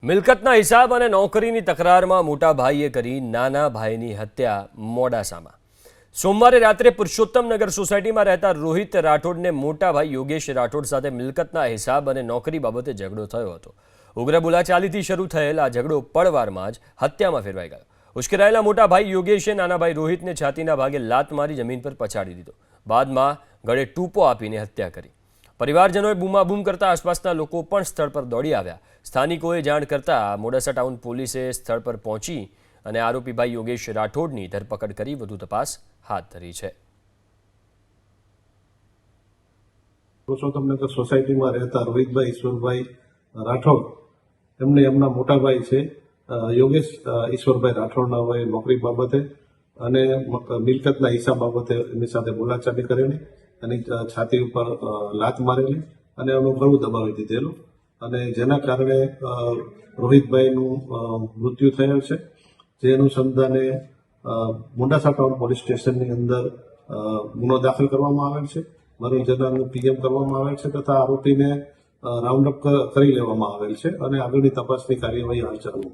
મિલકતના હિસાબ અને નોકરીની તકરારમાં મોટા ભાઈએ કરી નાના ભાઈની હત્યા મોડાસામાં સોમવારે રાત્રે પુરુષોત્તમનગર સોસાયટીમાં રહેતા રોહિત રાઠોડને મોટા ભાઈ યોગેશ રાઠોડ સાથે મિલકતના હિસાબ અને નોકરી બાબતે ઝઘડો થયો હતો. ઉગ્ર બોલાચાલીથી શરૂ થયેલ આ ઝઘડો પળવારમાં જ હત્યામાં ફેરવાઈ ગયો. ઉશ્કેરાયેલા મોટા ભાઈ યોગેશે નાના ભાઈ રોહિતને છાતીના ભાગે લાત મારી જમીન પર પછાડી દીધો. બાદમાં ગળે ટૂંપો આપીને હત્યા કરી. પરિવારજનોએ બૂમાબૂમ કરતા આસપાસના લોકો પણ સ્થળ પર દોડી આવ્યા. સ્થાનિકોએ જાણ કરતા મોડાસા ટાઉન પોલીસે સ્થળ પર પહોંચી અને આરોપી ભાઈ યોગેશ રાઠોડની ધરપકડ કરી વધુ તપાસ હાથ ધરી છે. પુરુષોત્તમનગર સોસાયટીમાં રહેતા રોહિતભાઈ ઈશ્વરભાઈ રાઠોડ એમને એમના મોટા ભાઈ છે યોગેશ ઈશ્વરભાઈ રાઠોડના હોય નોકરી બાબતે અને મિલકતના હિસાબ બાબતે એમની સાથે બોલાચાલી કરેલી અને છાતી ઉપર લાત મારેલી અને એનું ગળું દબાવી દીધેલું અને જેના કારણે રોહિતભાઈનું મૃત્યુ થયેલ છે. જે અનુસંધાને મોડાસા ટાઉન પોલીસ સ્ટેશનની અંદર ગુનો દાખલ કરવામાં આવેલ છે. મરણ જનારનું પીએમ કરવામાં આવેલ છે તથા આરોપીને રાઉન્ડ અપ કરી લેવામાં આવેલ છે અને આગળની તપાસની કાર્યવાહી હાલ ચાલુ